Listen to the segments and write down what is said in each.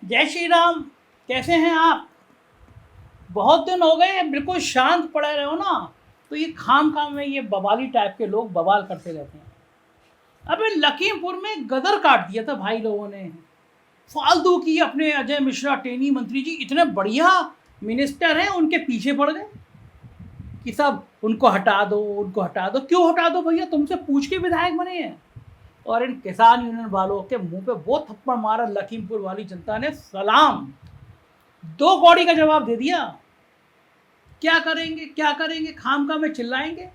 जय श्री राम। कैसे हैं आप? बहुत दिन हो गए, बिल्कुल शांत पड़े रहे हो ना, तो ये खाम खाम में ये बवाली टाइप के लोग बवाल करते रहते हैं। अबे लखीमपुर में गदर काट दिया था भाई लोगों ने, फालतू की। अपने अजय मिश्रा टेनी मंत्री जी इतने बढ़िया मिनिस्टर हैं, उनके पीछे पड़ गए कि सब उनको हटा दो, उनको हटा दो। क्यों हटा दो भैया? तुमसे पूछ के विधायक बने हैं। और इन किसान यूनियन वालों के मुंह पे वो थप्पड़ मारा लखीमपुर वाली जनता ने, सलाम। 2 कौड़ी का जवाब दे दिया। क्या करेंगे क्या करेंगे, खाम खा में चिल्लाएंगे।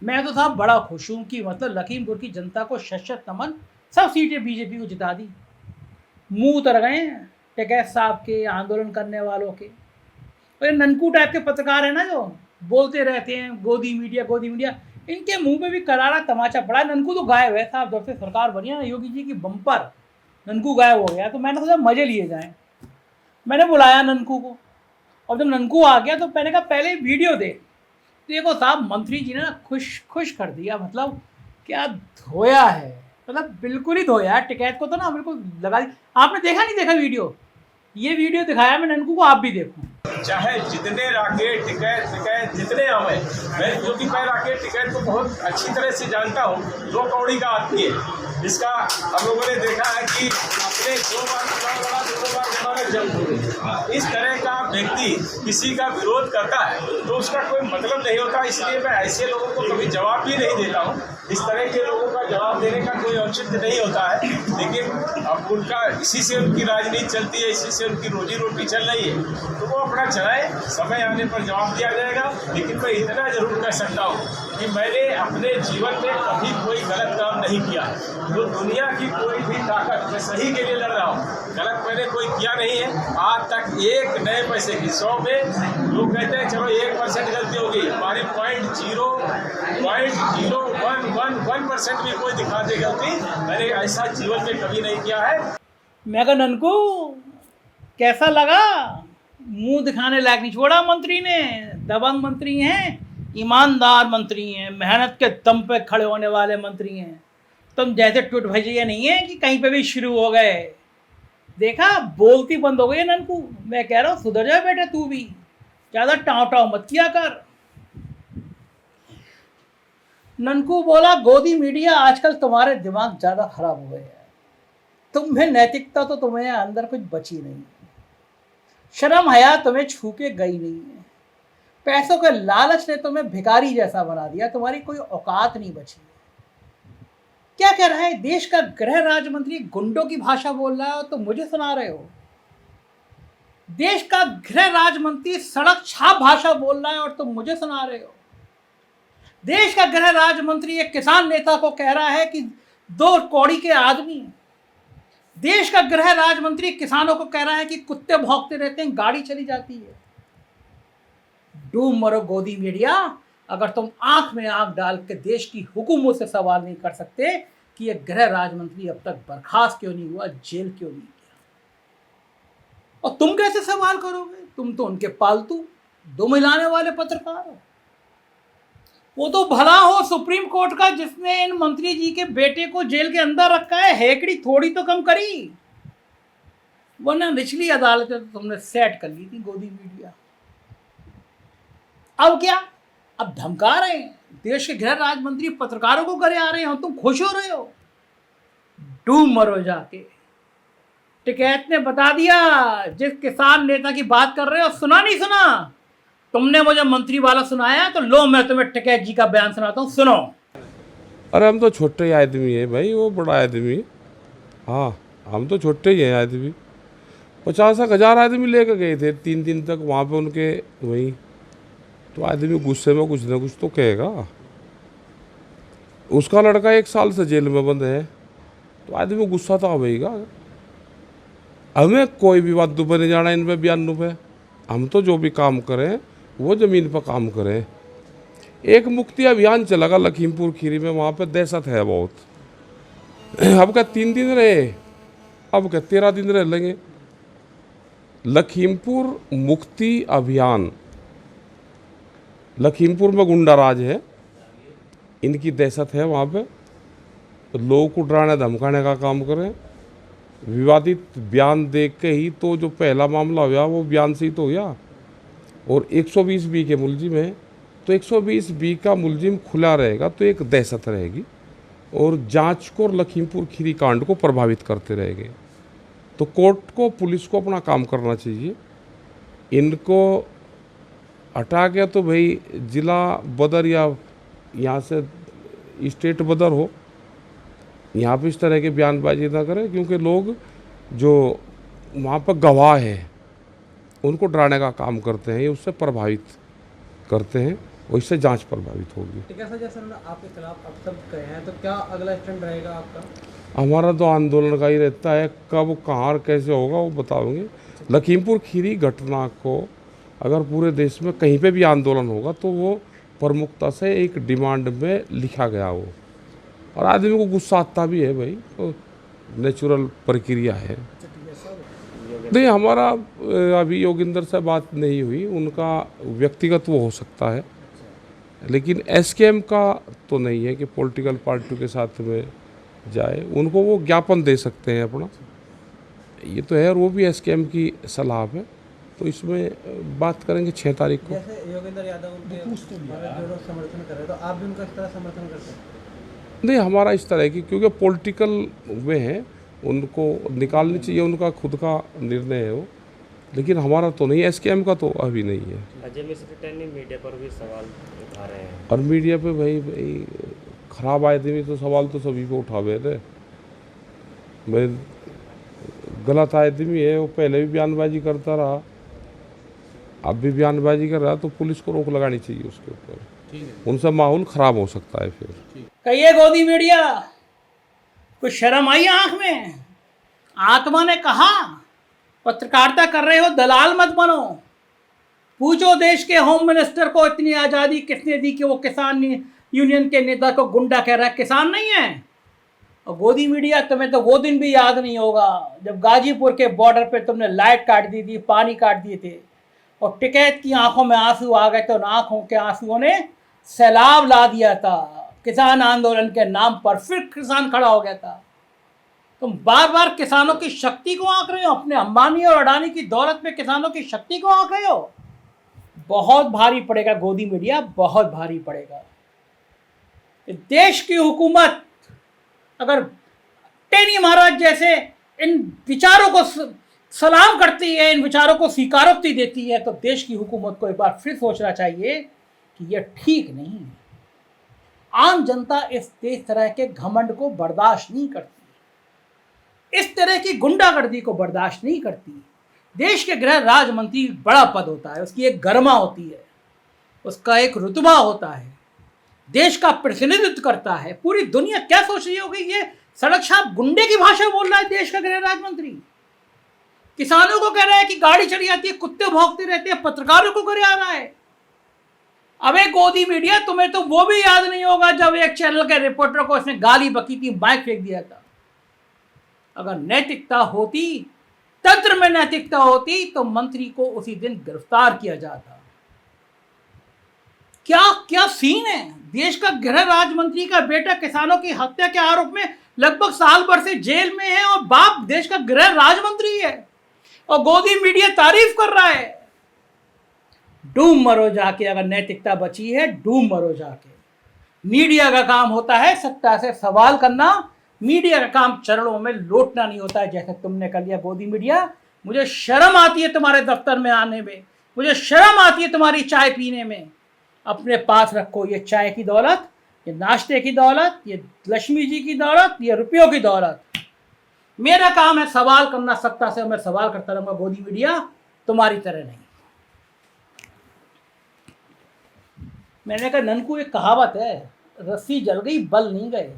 मैं तो साहब बड़ा खुश हूँ कि मतलब लखीमपुर की जनता को शत नमन, सब सीटें बीजेपी को जिता दी। मुंह उतर गए हैं टिकैत साहब के, आंदोलन करने वालों के। और ये ननकू टाइप के पत्रकार है ना, जो बोलते रहते हैं गोदी मीडिया गोदी मीडिया, इनके मुंह पे भी करारा तमाचा पड़ा है। ननकू तो गायब है साहब, जब से सरकार बनी है ना योगी जी की बम्पर, ननकू गायब हो गया। तो मैंने सोचा मजे लिए जाएं, मैंने बुलाया ननकू को। और जब ननकू आ गया तो मैंने कहा पहले वीडियो दे। देखो साहब, मंत्री जी ने ना खुश कर दिया। मतलब क्या धोया है, मतलब बिल्कुल ही धोया है टिकैत को तो ना, बिल्कुल लगा दी। आपने देखा नहीं देखा वीडियो? ये वीडियो दिखाया मैं ननकू को, आप भी देखो। चाहे जितने राकेट टिकैत जितने आवे, मैं क्योंकि मैं राकेट टिकैत को बहुत अच्छी तरह से जानता हूँ। 2 कौड़ी का आदमी है। इसका हम लोगों ने देखा है कि अपने 2 बार चुनाव लड़ा, 2 बार हमारा जंग हो गई। इस तरह का व्यक्ति किसी का विरोध करता है तो उसका कोई मतलब नहीं होता। इसलिए मैं ऐसे लोगों को कभी जवाब भी नहीं देता हूँ। इस तरह के लोगों का जवाब देने का कोई औचित्य नहीं होता है। लेकिन अब उनका इसी से उनकी राजनीति चलती है, इसी से उनकी रोजी रोटी चल रही है, तो वो अपना चलाए, समय आने पर जवाब दिया जाएगा। लेकिन मैं इतना जरूर कह सकता हूँ कि मैंने अपने जीवन में कभी कोई गलत काम नहीं किया। जो दुनिया की कोई भी ताकत, मैं सही के लिए लड़ रहा हूँ, गलत मैंने कोई किया नहीं है आज तक। एक नए पैसे की 100 में लोग कहते हैं चलो 1% गलती होगी, हमारी 0.01% भी कोई दिखा दे गलती, मैंने ऐसा जीवन में कभी नहीं किया है। मैं कहा ननकू कैसा लगा? मुंह दिखाने लायक नहीं छोड़ा मंत्री ने। दबंग मंत्री हैं, ईमानदार मंत्री हैं, मेहनत के दम पे खड़े होने वाले मंत्री हैं। तुम जैसे टूट भजिए नहीं है कि कहीं पे भी शुरू हो गए। देखा, बोलती बंद हो गई है ननकू। मैं कह रहा हूँ सुधर जाए बेटा, तू भी ज़्यादा टाव टाव मत किया कर। ननकू बोला गोदी मीडिया आजकल तुम्हारे दिमाग ज़्यादा खराब हो गए हैं। तुम्हें नैतिकता तो तुम्हें अंदर कुछ बची नहीं है, शर्म हया तुम्हें छू के गई नहीं है। पैसों के लालच ने तुम्हें भिखारी जैसा बना दिया, तुम्हारी कोई औकात नहीं बची। क्या कह रहा है? देश का गृह राज्य मंत्री गुंडों की भाषा बोल रहा है और तुम मुझे सुना रहे हो। देश का गृह राज्य मंत्री सड़क छाप भाषा बोल रहा है और तुम मुझे सुना रहे हो। देश का गृह राज्य मंत्री एक किसान नेता को कह रहा है कि 2 कौड़ी के आदमी। देश का गृह राज्य मंत्री किसानों को कह रहा है कि कुत्ते भौंकते रहते हैं, गाड़ी चली जाती है। डूब मरो गोदी मीडिया, अगर तुम आंख में आंख डाल के देश की हुकूमत से सवाल नहीं कर सकते कि यह गृह राज्य मंत्री अब तक बर्खास्त क्यों नहीं हुआ, जेल क्यों नहीं गया, और तुम कैसे सवाल करोगे? तुम तो उनके पालतू दो मिलाने वाले पत्रकार हो। वो तो भला हो सुप्रीम कोर्ट का, जिसने इन मंत्री जी के बेटे को जेल के अंदर रखा है। हेकड़ी थोड़ी तो कम करी, वरना निचली अदालतें तो तुमने सेट कर ली थी गोदी मीडिया। अब क्या? अब धमका रहे हैं। देश के गृह राज्य मंत्री पत्रकारों को करे आ रहे हो, तुम खुश हो रहे हो? डूब मरो जाके। टिकैत ने बता दिया, जिस किसान नेता की बात कर रहे हो, सुना नहीं सुना? तुमने मुझे मंत्री वाला सुनाया, तो लो मैं तुम्हें टिकैत जी का बयान सुनाता हूँ, सुनो। अरे हम तो छोटे ही आदमी है भाई, वो बड़ा आदमी है। हाँ, हम तो छोटे ही हैं आदमी। 50,000 आदमी लेकर गए थे 3 दिन तक वहाँ पे उनके वहीं। तो आदमी गुस्से में कुछ ना कुछ तो कहेगा। उसका लड़का 1 साल से जेल में बंद है, तो आदमी गुस्सा तो आवेगा। हमें कोई भी बात पर नहीं जाना इन पे बयानों पे। हम तो जो भी काम करें वो ज़मीन पर काम करें। एक मुक्ति अभियान चलेगा लखीमपुर खीरी में, वहाँ पे दहशत है बहुत। अब क्या 3 दिन रहे, अब क्या 13 दिन रह लेंगे। लखीमपुर मुक्ति अभियान, लखीमपुर में गुंडा राज है, इनकी दहशत है वहाँ पे। तो लोगों को डराने धमकाने का काम करें। विवादित बयान देख के ही तो जो पहला मामला हुआ वो बयान से ही तो हुआ। और 120 बी के मुलजिम है, तो 120 बी का मुलजिम खुला रहेगा तो एक दहशत रहेगी और जांच को और लखीमपुर खीरी कांड को प्रभावित करते रहेंगे। तो कोर्ट को, पुलिस को अपना काम करना चाहिए। इनको हटा के तो भाई जिला बदर या यहाँ से स्टेट बदर हो, यहाँ पे इस तरह के बयानबाजी ना करें, क्योंकि लोग जो वहाँ पर गवाह हैं उनको डराने का काम करते हैं, ये उससे प्रभावित करते हैं और इससे जांच प्रभावित होगी। ठीक है सर, जैसे आपके खिलाफ अब तक गए हैं तो क्या अगला स्टैंड रहेगा आपका? हमारा तो आंदोलन का ही रहता है, कब कहाँ और कैसे होगा वो बताओगे। लखीमपुर खीरी घटना को अगर पूरे देश में कहीं पे भी आंदोलन होगा तो वो प्रमुखता से एक डिमांड में लिखा गया हो, और आदमी को गुस्सा आता भी है भाई, तो नेचुरल प्रक्रिया है। नहीं, हमारा अभी योगिंदर से बात नहीं हुई, उनका व्यक्तिगत वो हो सकता है, लेकिन एसकेएम का तो नहीं है कि पॉलिटिकल पार्टी के साथ में जाए। उनको वो ज्ञापन दे सकते हैं अपना, ये तो है, और वो भी एसकेएम की सलाह है, तो इसमें बात करेंगे 6 तारीख को। जैसे योगेंद्र यादव उनके जो लोग समर्थन कर रहे हैं, तो आप भी उनका इस तरह समर्थन करते हैं? नहीं, हमारा इस तरह की, क्योंकि पॉलिटिकल वे हैं, उनको निकालनी चाहिए, उनका खुद का निर्णय है वो, लेकिन हमारा तो नहीं, एसकेएम का तो अभी नहीं है। अजय मिश्रा मीडिया पर भी सवाल उठा रहे हैं, और मीडिया पे भाई खराब आदमी तो सवाल तो सभी पे उठावे थे। मैं गलत आदमी है, वो पहले भी बयानबाजी करता रहा, अब भी बयानबाजी कर रहा, तो पुलिस को रोक लगानी चाहिए उसके ऊपर, उनसे माहौल ख़राब हो सकता है फिर। कहिए गोदी मीडिया, कुछ शर्म आई आंख में? आत्मा ने कहा पत्रकारिता कर रहे हो, दलाल मत बनो। पूछो देश के होम मिनिस्टर को इतनी आज़ादी किसने दी कि वो किसान यूनियन के नेता को गुंडा कह रहा है? किसान नहीं है। और गोदी मीडिया, तुम्हें तो वो दिन भी याद नहीं होगा जब गाजीपुर के बॉर्डर पे तुमने लाइट काट दी थी, पानी काट दिए थे, और टिकैत की आंखों में आंसू आ गए थे, उन आंखों के आंसुओं ने सैलाब ला दिया था। किसान आंदोलन के नाम पर फिर किसान खड़ा हो गया था। तुम बार बार किसानों की शक्ति को आंक रहे हो, अपने अंबानी और अडानी की दौलत में किसानों की शक्ति को आंक रहे हो। बहुत भारी पड़ेगा गोदी मीडिया, बहुत भारी पड़ेगा। देश की हुकूमत अगर टेनी महाराज जैसे इन विचारों को सलाम करती है, इन विचारों को स्वीकारोक्ति देती है, तो देश की हुकूमत को एक बार फिर सोचना चाहिए कि यह ठीक नहीं है। आम जनता इस तरह के घमंड को बर्दाश्त नहीं करती, इस तरह की गुंडागर्दी को बर्दाश्त नहीं करती। देश के गृह राज्य मंत्री बड़ा पद होता है, उसकी एक गरिमा होती है, उसका एक रुतबा होता है, देश का प्रतिनिधित्व करता है। पूरी दुनिया क्या सोच रही होगी, ये सड़क छाप गुंडे की भाषा बोल रहा है देश का गृह राज्य मंत्री। किसानों को कह रहा है कि गाड़ी चली आती है, कुत्ते भौंकते रहते हैं, पत्रकारों को करे आ रहा है। अबे गोदी मीडिया, तुम्हें तो वो भी याद नहीं होगा जब एक चैनल के रिपोर्टर को इसने गाली बकी थी, माइक फेंक दिया था। अगर नैतिकता होती, तंत्र में नैतिकता होती, तो मंत्री को उसी दिन गिरफ्तार किया जाता। क्या क्या सीन है। देश का गृह राज्य मंत्री का बेटा किसानों की हत्या के आरोप में लगभग साल भर से जेल में है, और बाप देश का गृह राज्य मंत्री है, और गोदी मीडिया तारीफ कर रहा है। डूब मरो जाके, अगर नैतिकता बची है डूब मरो जाके। मीडिया का काम होता है सत्ता से सवाल करना, मीडिया का काम चरणों में लौटना नहीं होता है, जैसे तुमने कर लिया गोदी मीडिया। मुझे शर्म आती है तुम्हारे दफ्तर में आने में, मुझे शर्म आती है तुम्हारी चाय पीने में। अपने पास रखो ये चाय की दौलत, ये नाश्ते की दौलत, ये लक्ष्मी जी की दौलत, ये रुपयों की दौलत। मेरा काम है सवाल करना सत्ता से, मैं सवाल करता रहूंगा गोदी मीडिया, तुम्हारी तरह नहीं। मैंने कहा ननकू, एक कहावत है, रस्सी जल गई बल नहीं गए।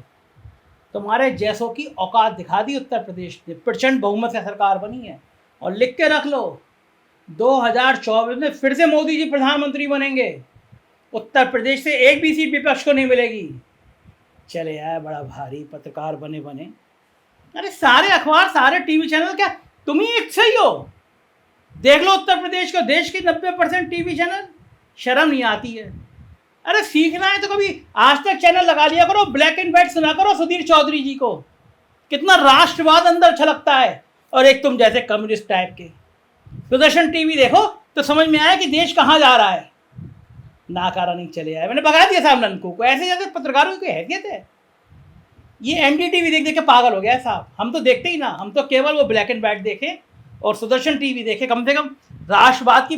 तुम्हारे जैसों की औकात दिखा दी उत्तर प्रदेश ने, प्रचंड बहुमत से सरकार बनी है, और लिख के रख लो 2024 में फिर से मोदी जी प्रधानमंत्री बनेंगे। उत्तर प्रदेश से एक भी सीट विपक्ष को नहीं मिलेगी। चले आए बड़ा भारी पत्रकार बने। अरे सारे अखबार, सारे टीवी चैनल, क्या तुम ही एक सही हो? देख लो उत्तर प्रदेश को, देश के 90% टीवी चैनल। शर्म नहीं आती है? अरे सीखना है तो कभी आज तक चैनल लगा लिया करो, ब्लैक एंड व्हाइट सुना करो सुधीर चौधरी जी को। कितना राष्ट्रवाद अंदर छलकता है, और एक तुम जैसे कम्युनिस्ट टाइप के। सुदर्शन टीवी देखो तो समझ में आया कि देश कहाँ जा रहा है। नाकारा नहीं चले आए, मैंने भगा दिया साहब ननकू को, ऐसे जैसे पत्रकारों की हैसियत है। ये एनडीटीवी देख देख के पागल हो गया है साहब। हम तो देखते ही ना, हम तो केवल वो ब्लैक एंड व्हाइट देखे और सुदर्शन टीवी देखे। कम से कम राष्ट्रवाद की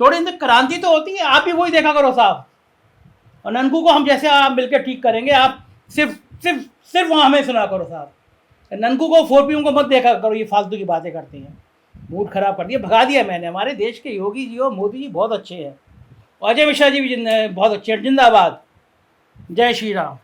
थोड़ी अंदर क्रांति तो होती है, आप भी वही देखा करो साहब। और ननकू को हम जैसे आप मिलकर ठीक करेंगे, आप सिर्फ वहाँ हमें सुना करो साहब। ननकू को 4PM को मत देखा करो, ये फालतू की बातें करती हैं, मूड खराब कर दिया, भगा दिया मैंने। हमारे देश के योगी जी और मोदी जी बहुत अच्छे हैं, अजय मिश्रा जी भी बहुत अच्छे हैं। जिंदाबाद, जय श्री राम।